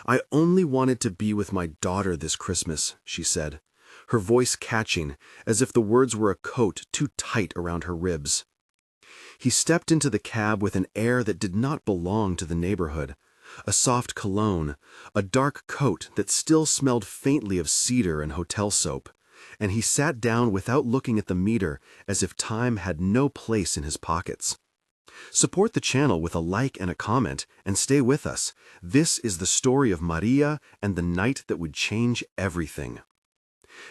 "I only wanted to be with my daughter this Christmas," she said, her voice catching, as if the words were a coat too tight around her ribs. He stepped into the cab with an air that did not belong to the neighborhood, a soft cologne, a dark coat that still smelled faintly of cedar and hotel soap, and he sat down without looking at the meter, as if time had no place in his pockets. Support the channel with a like and a comment, and stay with us. This is the story of Maria and the night that would change everything.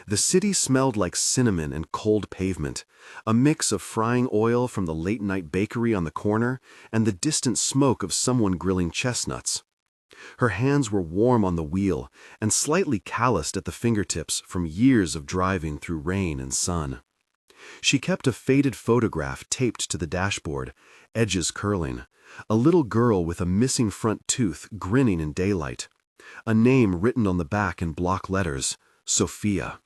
The city smelled like cinnamon and cold pavement, a mix of frying oil from the late-night bakery on the corner and the distant smoke of someone grilling chestnuts. Her hands were warm on the wheel and slightly calloused at the fingertips from years of driving through rain and sun. She kept a faded photograph taped to the dashboard, edges curling, a little girl with a missing front tooth grinning in daylight, a name written on the back in block letters, Sofia.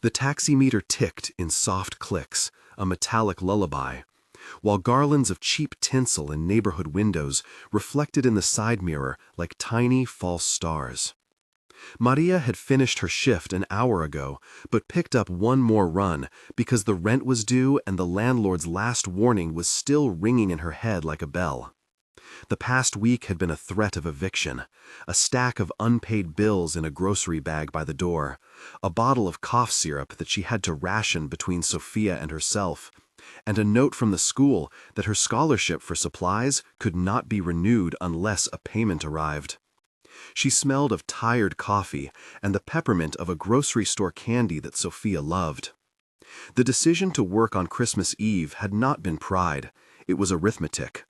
The taximeter ticked in soft clicks, a metallic lullaby, while garlands of cheap tinsel in neighborhood windows reflected in the side mirror like tiny false stars. Maria had finished her shift an hour ago, but picked up one more run because the rent was due and the landlord's last warning was still ringing in her head like a bell. The past week had been a threat of eviction, a stack of unpaid bills in a grocery bag by the door, a bottle of cough syrup that she had to ration between Sofia and herself, and a note from the school that her scholarship for supplies could not be renewed unless a payment arrived. She smelled of tired coffee and the peppermint of a grocery store candy that Sofia loved. The decision to work on Christmas Eve had not been pride, it was arithmetic.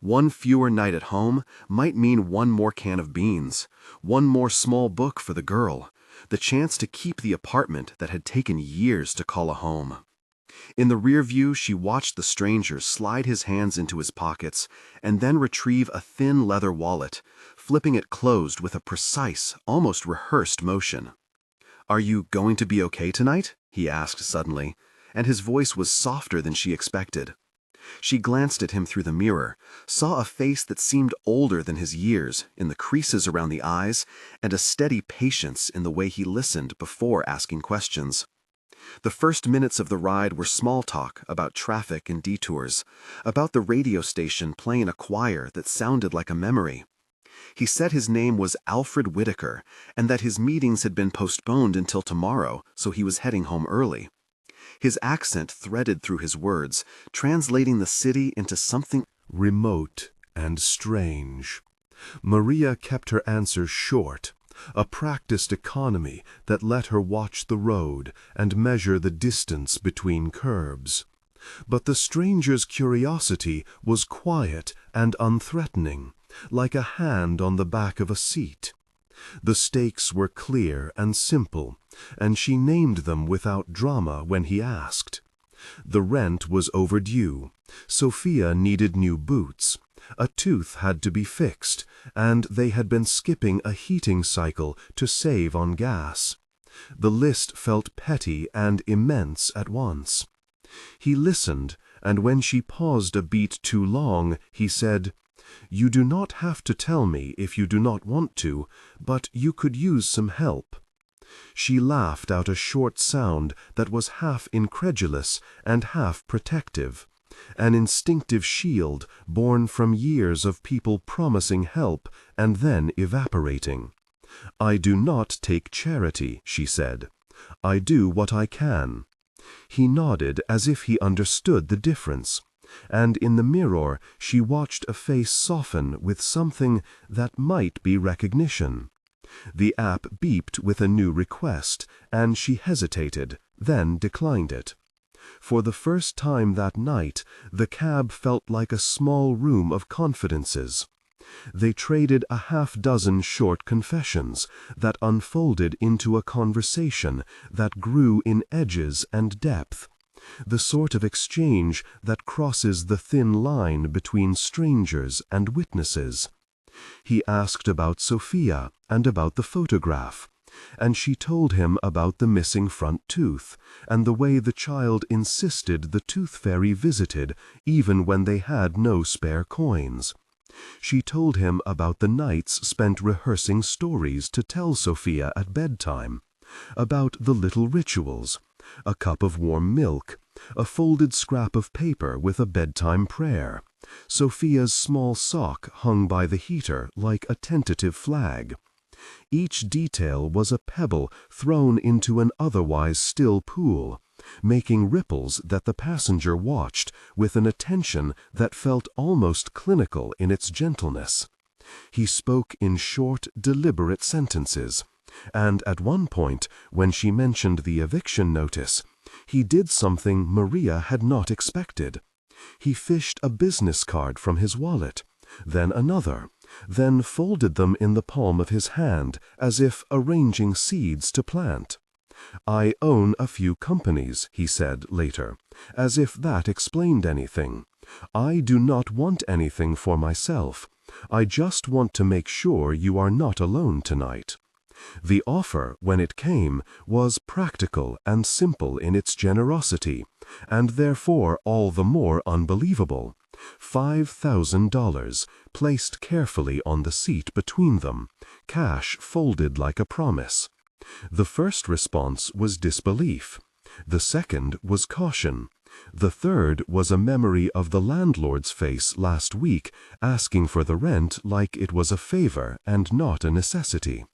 One fewer night at home might mean one more can of beans, one more small book for the girl, the chance to keep the apartment that had taken years to call a home. In the rear view, she watched the stranger slide his hands into his pockets and then retrieve a thin leather wallet, flipping it closed with a precise, almost rehearsed motion. "Are you going to be okay tonight?" he asked suddenly, and his voice was softer than she expected. She glanced at him through the mirror, saw a face that seemed older than his years in the creases around the eyes and a steady patience in the way he listened before asking questions. The first minutes of the ride were small talk about traffic and detours, about the radio station playing a choir that sounded like a memory. He said his name was Alfred Whitaker and that his meetings had been postponed until tomorrow, so he was heading home early. His accent threaded through his words, translating the city into something remote and strange. Maria kept her answers short, a practiced economy that let her watch the road and measure the distance between curbs. But the stranger's curiosity was quiet and unthreatening, like a hand on the back of a seat. The stakes were clear and simple, and she named them without drama when he asked. The rent was overdue, Sofia needed new boots, a tooth had to be fixed, and they had been skipping a heating cycle to save on gas. The list felt petty and immense at once. He listened, and when she paused a beat too long, he said, "You do not have to tell me if you do not want to, but you could use some help." She laughed out a short sound that was half incredulous and half protective, an instinctive shield born from years of people promising help and then evaporating. "I do not take charity," she said. "I do what I can." He nodded as if he understood the difference, and in the mirror she watched a face soften with something that might be recognition. The app beeped with a new request, and she hesitated, then declined it. For the first time that night, the cab felt like a small room of confidences. They traded a half-dozen short confessions that unfolded into a conversation that grew in edges and depth, the sort of exchange that crosses the thin line between strangers and witnesses. He asked about Sofia and about the photograph, and she told him about the missing front tooth and the way the child insisted the tooth fairy visited even when they had no spare coins. She told him about the nights spent rehearsing stories to tell Sofia at bedtime, about the little rituals, a cup of warm milk, a folded scrap of paper with a bedtime prayer, Sofia's small sock hung by the heater like a tentative flag. Each detail was a pebble thrown into an otherwise still pool, making ripples that the passenger watched with an attention that felt almost clinical in its gentleness. He spoke in short, deliberate sentences, and at one point, when she mentioned the eviction notice, he did something Maria had not expected. He fished a business card from his wallet, then another, then folded them in the palm of his hand as if arranging seeds to plant. "I own a few companies," he said later, as if that explained anything. "I do not want anything for myself. I just want to make sure you are not alone tonight." The offer, when it came, was practical and simple in its generosity, and therefore all the more unbelievable. $5,000, placed carefully on the seat between them, cash folded like a promise. The first response was disbelief. The second was caution. The third was a memory of the landlord's face last week, asking for the rent like it was a favor and not a necessity.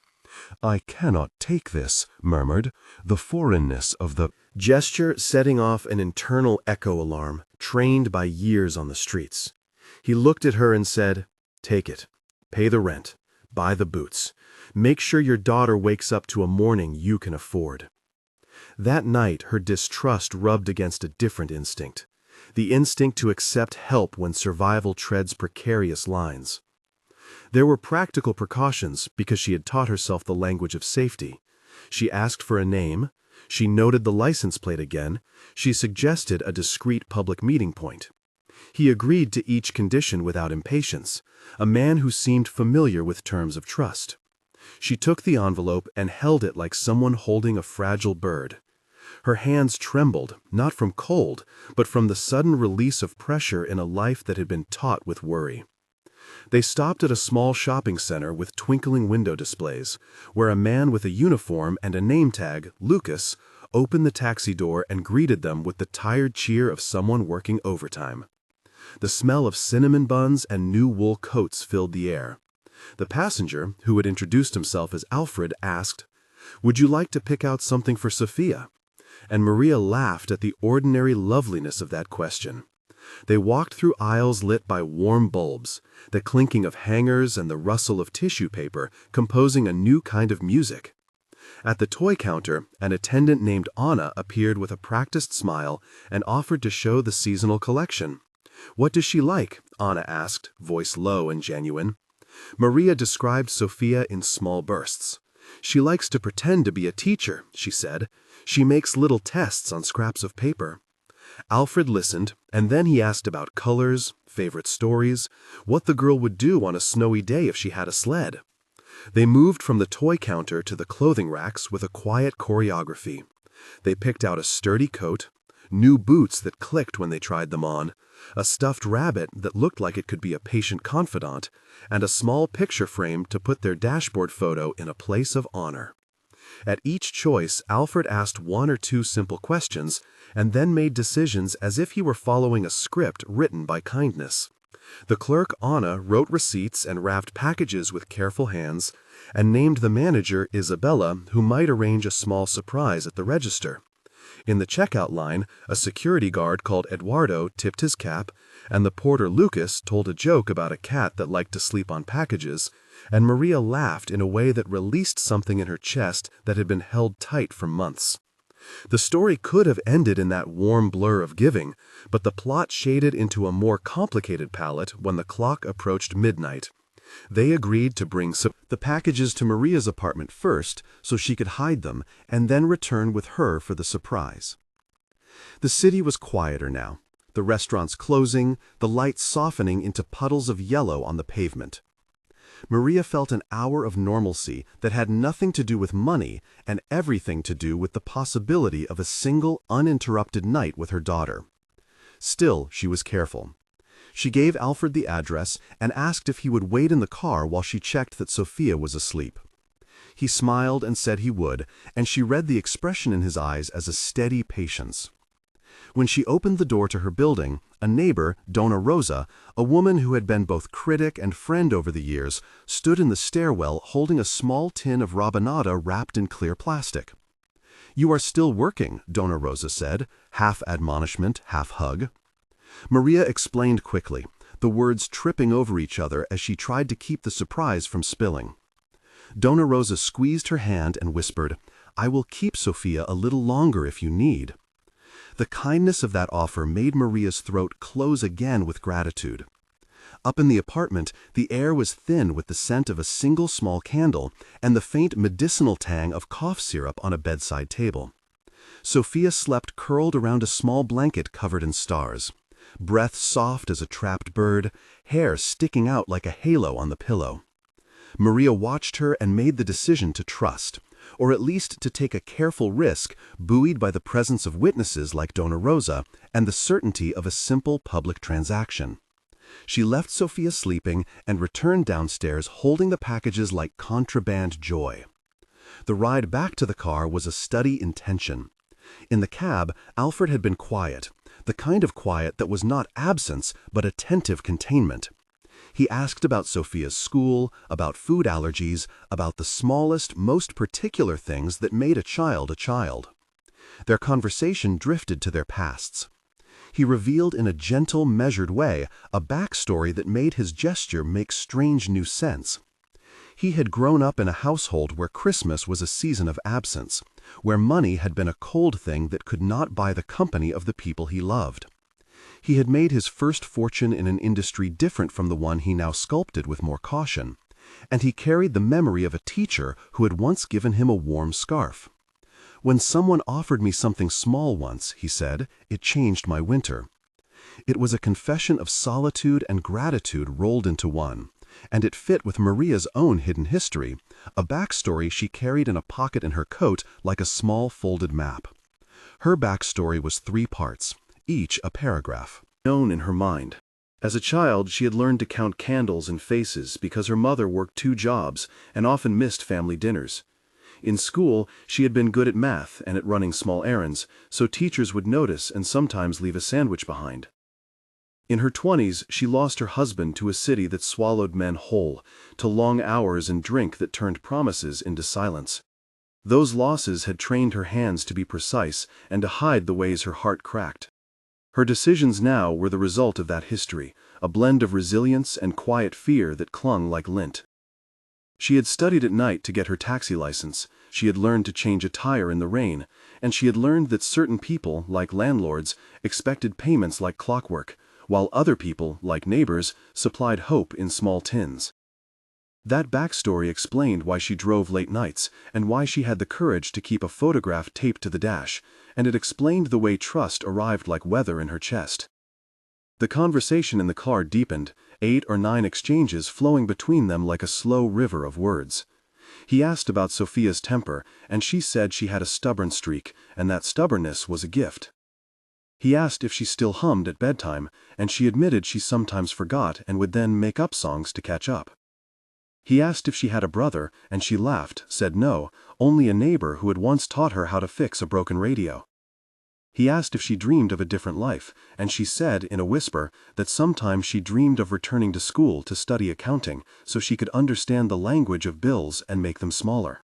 "I cannot take this," murmured, the foreignness of the gesture setting off an internal echo alarm, trained by years on the streets. He looked at her and said, "Take it. Pay the rent. Buy the boots. Make sure your daughter wakes up to a morning you can afford." That night, her distrust rubbed against a different instinct, the instinct to accept help when survival treads precarious lines. There were practical precautions because she had taught herself the language of safety. She asked for a name. She noted the license plate again. She suggested a discreet public meeting point. He agreed to each condition without impatience, a man who seemed familiar with terms of trust. She took the envelope and held it like someone holding a fragile bird. Her hands trembled, not from cold, but from the sudden release of pressure in a life that had been taut with worry. They stopped at a small shopping center with twinkling window displays, where a man with a uniform and a name tag, Lucas, opened the taxi door and greeted them with the tired cheer of someone working overtime. The smell of cinnamon buns and new wool coats filled the air. The passenger, who had introduced himself as Alfred, asked, "Would you like to pick out something for Sofia?" And Maria laughed at the ordinary loveliness of that question. They walked through aisles lit by warm bulbs, the clinking of hangers and the rustle of tissue paper composing a new kind of music. At the toy counter, an attendant named Anna appeared with a practiced smile and offered to show the seasonal collection. "What does she like?" Anna asked, voice low and genuine. Maria described Sofia in small bursts. "She likes to pretend to be a teacher," she said. "She makes little tests on scraps of paper." Alfred listened, and then he asked about colors, favorite stories, what the girl would do on a snowy day if she had a sled. They moved from the toy counter to the clothing racks with a quiet choreography. They picked out a sturdy coat, new boots that clicked when they tried them on, a stuffed rabbit that looked like it could be a patient confidant, and a small picture frame to put their dashboard photo in a place of honor. At each choice, Alfred asked one or two simple questions and then made decisions as if he were following a script written by kindness. The clerk, Anna, wrote receipts and wrapped packages with careful hands and named the manager, Isabella, who might arrange a small surprise at the register. In the checkout line, a security guard called Eduardo tipped his cap, and the porter Lucas told a joke about a cat that liked to sleep on packages, and Maria laughed in a way that released something in her chest that had been held tight for months. The story could have ended in that warm blur of giving, but the plot shaded into a more complicated palette when the clock approached midnight. They agreed to bring the packages to Maria's apartment first so she could hide them and then return with her for the surprise. The city was quieter now, the restaurants closing, the lights softening into puddles of yellow on the pavement. Maria felt an hour of normalcy that had nothing to do with money and everything to do with the possibility of a single, uninterrupted night with her daughter. Still, she was careful. She gave Alfred the address and asked if he would wait in the car while she checked that Sofia was asleep. He smiled and said he would, and she read the expression in his eyes as a steady patience. When she opened the door to her building, a neighbor, Donna Rosa, a woman who had been both critic and friend over the years, stood in the stairwell holding a small tin of rabanada wrapped in clear plastic. "You are still working," Donna Rosa said, half admonishment, half hug. Maria explained quickly, the words tripping over each other as she tried to keep the surprise from spilling. Donna Rosa squeezed her hand and whispered, "I will keep Sofia a little longer if you need." The kindness of that offer made Maria's throat close again with gratitude. Up in the apartment, the air was thin with the scent of a single small candle and the faint medicinal tang of cough syrup on a bedside table. Sofia slept curled around a small blanket covered in stars, breath soft as a trapped bird, hair sticking out like a halo on the pillow. Maria watched her and made the decision to trust, or at least to take a careful risk, buoyed by the presence of witnesses like Donna Rosa and the certainty of a simple public transaction. She left Sofia sleeping and returned downstairs holding the packages like contraband joy. The ride back to the car was a study in tension. In the cab, Alfred had been quiet, the kind of quiet that was not absence but attentive containment. He asked about Sofia's school, about food allergies, about the smallest, most particular things that made a child a child. Their conversation drifted to their pasts. He revealed in a gentle, measured way a backstory that made his gesture make strange new sense. He had grown up in a household where Christmas was a season of absence, where money had been a cold thing that could not buy the company of the people he loved. He had made his first fortune in an industry different from the one he now sculpted with more caution, and he carried the memory of a teacher who had once given him a warm scarf. "When someone offered me something small once," he said, "it changed my winter." It was a confession of solitude and gratitude rolled into one, and it fit with Maria's own hidden history, a backstory she carried in a pocket in her coat like a small folded map. Her backstory was 3 parts, each a paragraph. Known in her mind. As a child, she had learned to count candles and faces because her mother worked 2 jobs and often missed family dinners. In school, she had been good at math and at running small errands, so teachers would notice and sometimes leave a sandwich behind. In her 20s, she lost her husband to a city that swallowed men whole, to long hours and drink that turned promises into silence. Those losses had trained her hands to be precise and to hide the ways her heart cracked. Her decisions now were the result of that history, a blend of resilience and quiet fear that clung like lint. She had studied at night to get her taxi license, she had learned to change a tire in the rain, and she had learned that certain people, like landlords, expected payments like clockwork, while other people, like neighbors, supplied hope in small tins. That backstory explained why she drove late nights and why she had the courage to keep a photograph taped to the dash, and it explained the way trust arrived like weather in her chest. The conversation in the car deepened, 8 or 9 exchanges flowing between them like a slow river of words. He asked about Sofia's temper, and she said she had a stubborn streak, and that stubbornness was a gift. He asked if she still hummed at bedtime, and she admitted she sometimes forgot and would then make up songs to catch up. He asked if she had a brother, and she laughed, said no, only a neighbor who had once taught her how to fix a broken radio. He asked if she dreamed of a different life, and she said, in a whisper, that sometimes she dreamed of returning to school to study accounting so she could understand the language of bills and make them smaller.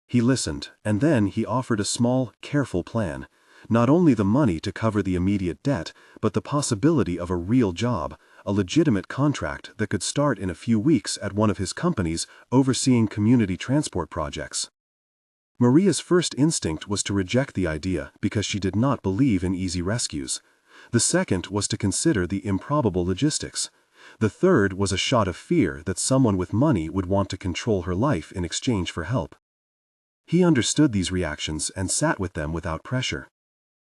He listened, and then he offered a small, careful plan, not only the money to cover the immediate debt, but the possibility of a real job, a legitimate contract that could start in a few weeks at one of his companies overseeing community transport projects. Maria's first instinct was to reject the idea because she did not believe in easy rescues. The second was to consider the improbable logistics. The third was a shot of fear that someone with money would want to control her life in exchange for help. He understood these reactions and sat with them without pressure.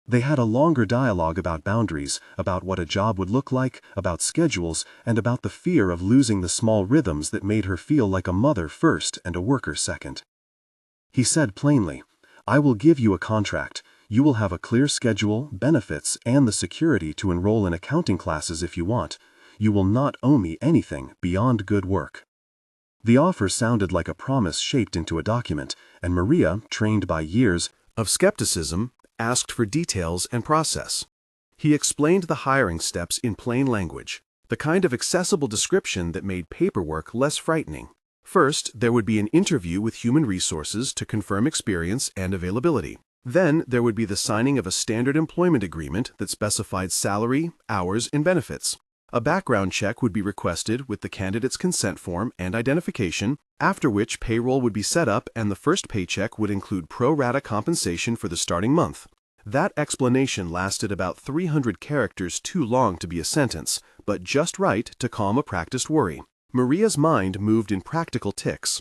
They had a longer dialogue about boundaries, about what a job would look like, about schedules, and about the fear of losing the small rhythms that made her feel like a mother first and a worker second. He said plainly, "I will give you a contract. You will have a clear schedule, benefits, and the security to enroll in accounting classes if you want. You will not owe me anything beyond good work." The offer sounded like a promise shaped into a document, and Maria, trained by years of skepticism, asked for details and process. He explained the hiring steps in plain language, the kind of accessible description that made paperwork less frightening. First, there would be an interview with human resources to confirm experience and availability. Then, there would be the signing of a standard employment agreement that specified salary, hours, and benefits. A background check would be requested with the candidate's consent form and identification, after which payroll would be set up and the first paycheck would include pro rata compensation for the starting month. That explanation lasted about 300 characters, too long to be a sentence, but just right to calm a practiced worry. Maria's mind moved in practical ticks.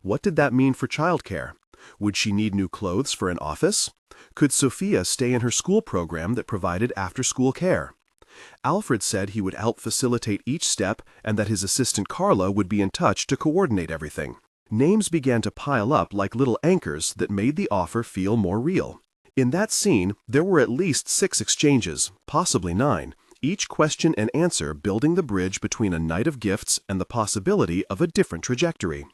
What did that mean for childcare? Would she need new clothes for an office? Could Sofia stay in her school program that provided after-school care? Alfred said he would help facilitate each step and that his assistant Carla would be in touch to coordinate everything. Names began to pile up like little anchors that made the offer feel more real. In that scene, there were at least 6 exchanges, possibly 9, each question and answer building the bridge between a night of gifts and the possibility of a different trajectory.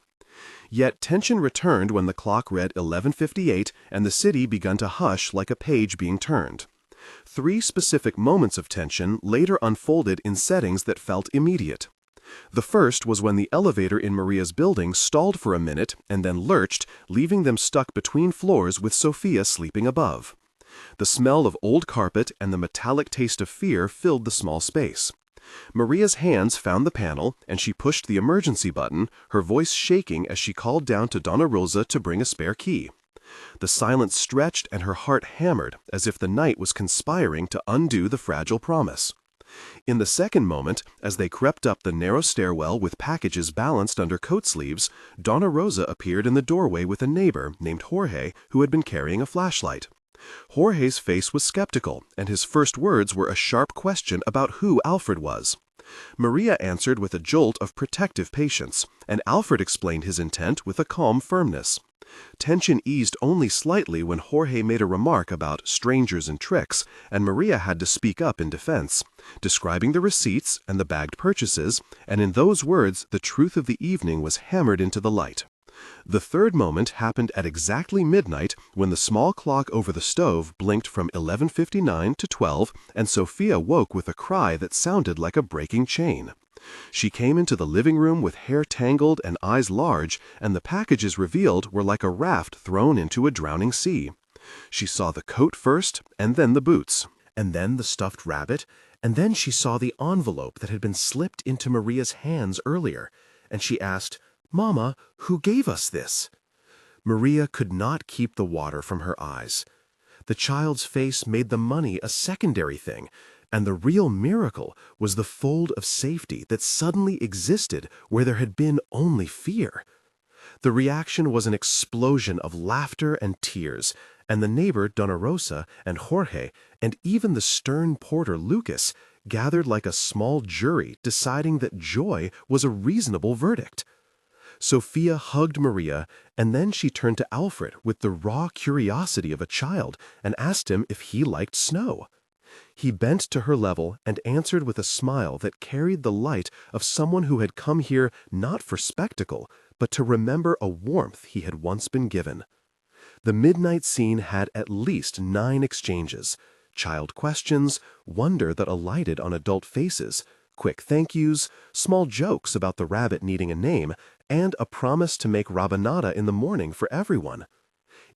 Yet tension returned when the clock read 11:58 and the city began to hush like a page being turned. 3 specific moments of tension later unfolded in settings that felt immediate. The first was when the elevator in Maria's building stalled for a minute and then lurched, leaving them stuck between floors with Sofia sleeping above. The smell of old carpet and the metallic taste of fear filled the small space. Maria's hands found the panel, and she pushed the emergency button, her voice shaking as she called down to Donna Rosa to bring a spare key. The silence stretched and her heart hammered, as if the night was conspiring to undo the fragile promise. In the second moment, as they crept up the narrow stairwell with packages balanced under coat sleeves, Donna Rosa appeared in the doorway with a neighbor named Jorge who had been carrying a flashlight. Jorge's face was skeptical, and his first words were a sharp question about who Alfred was. Maria answered with a jolt of protective patience, and Alfred explained his intent with a calm firmness. Tension eased only slightly when Jorge made a remark about strangers and tricks, and Maria had to speak up in defense, describing the receipts and the bagged purchases, and in those words the truth of the evening was hammered into the light. The third moment happened at exactly midnight when the small clock over the stove blinked from 11:59 to 12, and Sofia woke with a cry that sounded like a breaking chain. She came into the living room with hair tangled and eyes large, and the packages revealed were like a raft thrown into a drowning sea. She saw the coat first, and then the boots, and then the stuffed rabbit, and then she saw the envelope that had been slipped into Maria's hands earlier, and she asked, "Mama, who gave us this?" Maria could not keep the water from her eyes. The child's face made the money a secondary thing, and the real miracle was the fold of safety that suddenly existed where there had been only fear. The reaction was an explosion of laughter and tears, and the neighbor Donna Rosa and Jorge, and even the stern porter Lucas, gathered like a small jury deciding that joy was a reasonable verdict. Sofia hugged Maria, and then she turned to Alfred with the raw curiosity of a child and asked him if he liked snow. He bent to her level and answered with a smile that carried the light of someone who had come here not for spectacle, but to remember a warmth he had once been given. The midnight scene had at least 9 exchanges, child questions, wonder that alighted on adult faces, quick thank yous, small jokes about the rabbit needing a name, and a promise to make rabanada in the morning for everyone.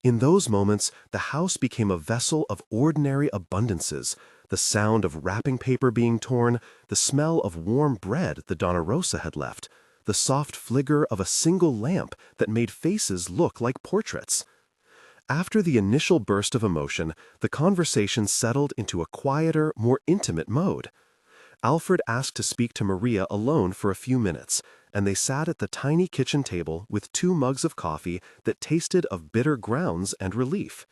In those moments, the house became a vessel of ordinary abundances, the sound of wrapping paper being torn, the smell of warm bread the Donna Rosa had left, the soft flicker of a single lamp that made faces look like portraits. After the initial burst of emotion, the conversation settled into a quieter, more intimate mode. Alfred asked to speak to Maria alone for a few minutes, and they sat at the tiny kitchen table with 2 mugs of coffee that tasted of bitter grounds and relief.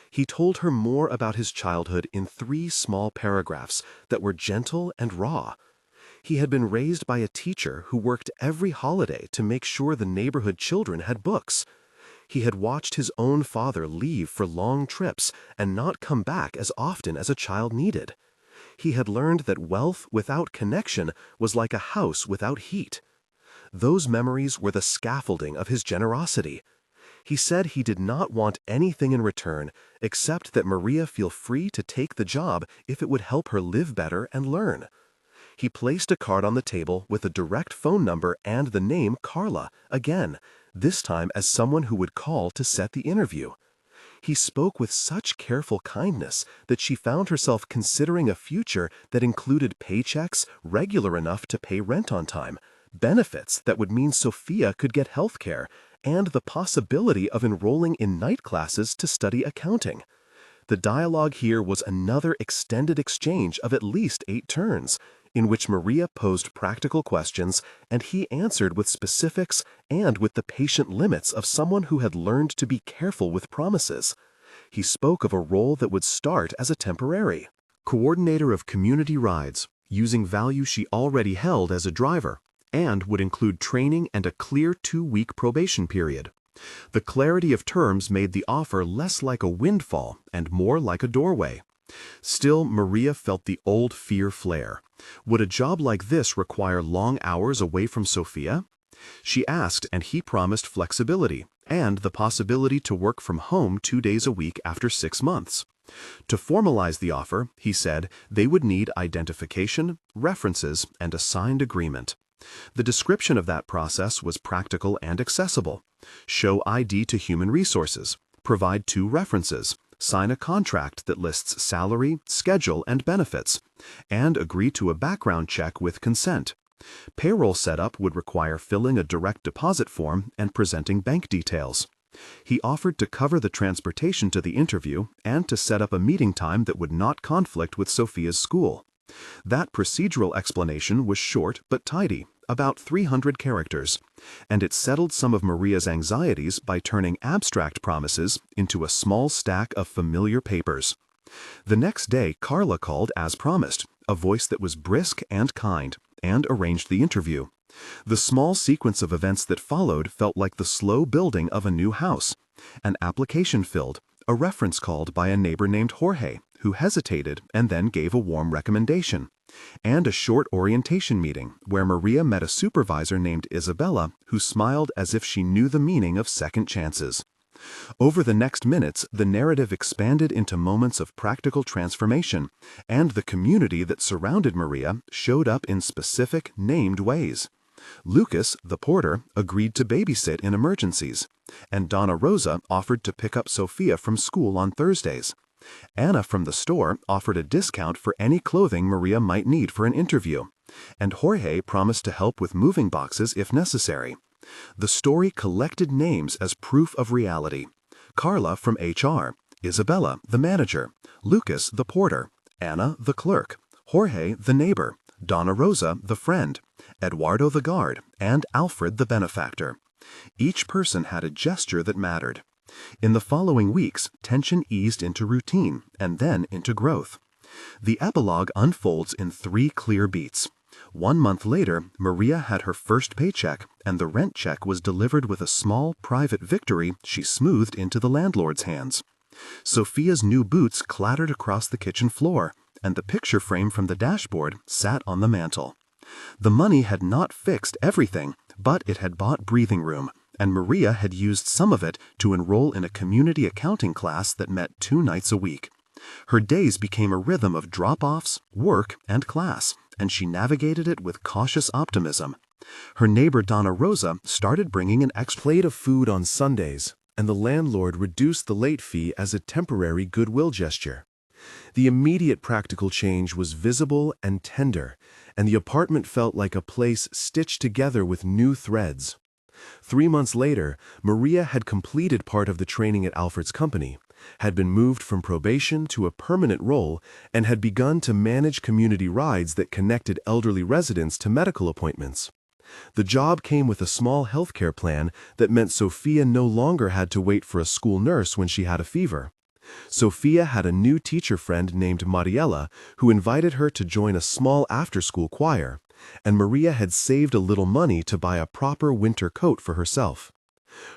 He told her more about his childhood in 3 small paragraphs that were gentle and raw. He had been raised by a teacher who worked every holiday to make sure the neighborhood children had books. He had watched his own father leave for long trips and not come back as often as a child needed. He had learned that wealth without connection was like a house without heat. Those memories were the scaffolding of his generosity. He said he did not want anything in return except that Maria feel free to take the job if it would help her live better and learn. He placed a card on the table with a direct phone number and the name Carla, again, this time as someone who would call to set the interview. He spoke with such careful kindness that she found herself considering a future that included paychecks regular enough to pay rent on time, benefits that would mean Sofia could get health care, and the possibility of enrolling in night classes to study accounting. The dialogue here was another extended exchange of at least 8 turns, in which Maria posed practical questions and he answered with specifics and with the patient limits of someone who had learned to be careful with promises. He spoke of a role that would start as a temporary coordinator of community rides, using value she already held as a driver, and would include training and a clear 2-week probation period. The clarity of terms made the offer less like a windfall and more like a doorway. Still, Maria felt the old fear flare. Would a job like this require long hours away from Sofia? She asked, and he promised flexibility and the possibility to work from home 2 days a week after 6 months. To formalize the offer, he said, they would need identification, references, and a signed agreement. The description of that process was practical and accessible. Show ID to Human Resources, provide 2 references, sign a contract that lists salary, schedule, and benefits, and agree to a background check with consent. Payroll setup would require filling a direct deposit form and presenting bank details. He offered to cover the transportation to the interview and to set up a meeting time that would not conflict with Sofia's school. That procedural explanation was short but tidy, about 300 characters, and it settled some of Maria's anxieties by turning abstract promises into a small stack of familiar papers. The next day, Carla called as promised, a voice that was brisk and kind, and arranged the interview. The small sequence of events that followed felt like the slow building of a new house. An application filled, a reference called by a neighbor named Jorge, who hesitated and then gave a warm recommendation, and a short orientation meeting where Maria met a supervisor named Isabella who smiled as if she knew the meaning of second chances. Over the next minutes, the narrative expanded into moments of practical transformation, and the community that surrounded Maria showed up in specific, named ways. Lucas, the porter, agreed to babysit in emergencies, and Donna Rosa offered to pick up Sofia from school on Thursdays. Anna from the store offered a discount for any clothing Maria might need for an interview, and Jorge promised to help with moving boxes if necessary. The story collected names as proof of reality. Carla from HR, Isabella, the manager, Lucas, the porter, Anna, the clerk, Jorge, the neighbor, Donna Rosa, the friend, Eduardo, the guard, and Alfred, the benefactor. Each person had a gesture that mattered. In the following weeks, tension eased into routine and then into growth. The epilogue unfolds in 3 clear beats. 1 month later, Maria had her first paycheck, and the rent check was delivered with a small, private victory she smoothed into the landlord's hands. Sofia's new boots clattered across the kitchen floor, and the picture frame from the dashboard sat on the mantel. The money had not fixed everything, but it had bought breathing room, and Maria had used some of it to enroll in a community accounting class that met 2 nights a week. Her days became a rhythm of drop-offs, work, and class, and she navigated it with cautious optimism. Her neighbor Donna Rosa started bringing an extra plate of food on Sundays, and the landlord reduced the late fee as a temporary goodwill gesture. The immediate practical change was visible and tender, and the apartment felt like a place stitched together with new threads. 3 months later, Maria had completed part of the training at Alfred's company, had been moved from probation to a permanent role, and had begun to manage community rides that connected elderly residents to medical appointments. The job came with a small healthcare plan that meant Sofia no longer had to wait for a school nurse when she had a fever. Sofia had a new teacher friend named Mariela who invited her to join a small after-school choir, and Maria had saved a little money to buy a proper winter coat for herself.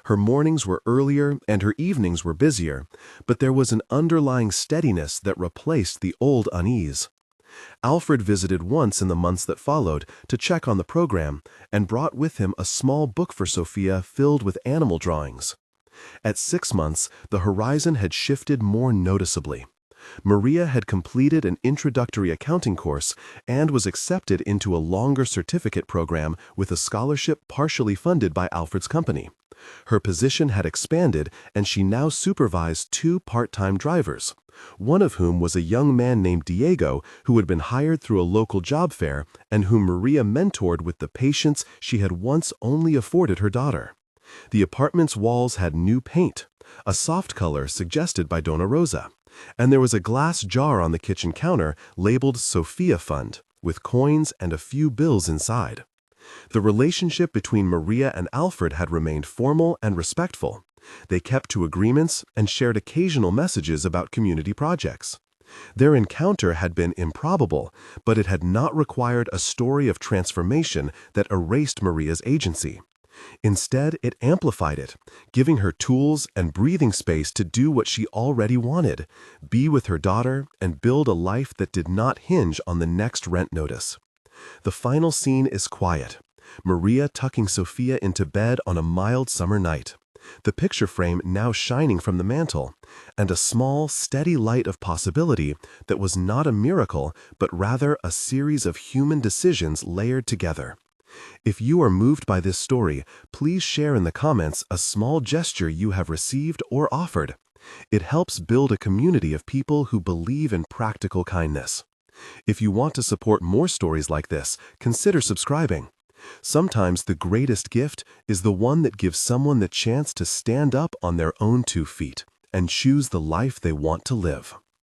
Her mornings were earlier and her evenings were busier, but there was an underlying steadiness that replaced the old unease. Alfred visited once in the months that followed to check on the program and brought with him a small book for Sofia filled with animal drawings. At 6 months, the horizon had shifted more noticeably. Maria had completed an introductory accounting course and was accepted into a longer certificate program with a scholarship partially funded by Alfred's company. Her position had expanded, and she now supervised 2 part-time drivers, one of whom was a young man named Diego who had been hired through a local job fair and whom Maria mentored with the patience she had once only afforded her daughter. The apartment's walls had new paint, a soft color suggested by Donna Rosa, and there was a glass jar on the kitchen counter labeled Sofia Fund, with coins and a few bills inside. The relationship between Maria and Alfred had remained formal and respectful. They kept to agreements and shared occasional messages about community projects. Their encounter had been improbable, but it had not required a story of transformation that erased Maria's agency. Instead, it amplified it, giving her tools and breathing space to do what she already wanted, be with her daughter and build a life that did not hinge on the next rent notice. The final scene is quiet. Maria tucking Sofia into bed on a mild summer night, the picture frame now shining from the mantel, and a small, steady light of possibility that was not a miracle, but rather a series of human decisions layered together. If you are moved by this story, please share in the comments a small gesture you have received or offered. It helps build a community of people who believe in practical kindness. If you want to support more stories like this, consider subscribing. Sometimes the greatest gift is the one that gives someone the chance to stand up on their own 2 feet and choose the life they want to live.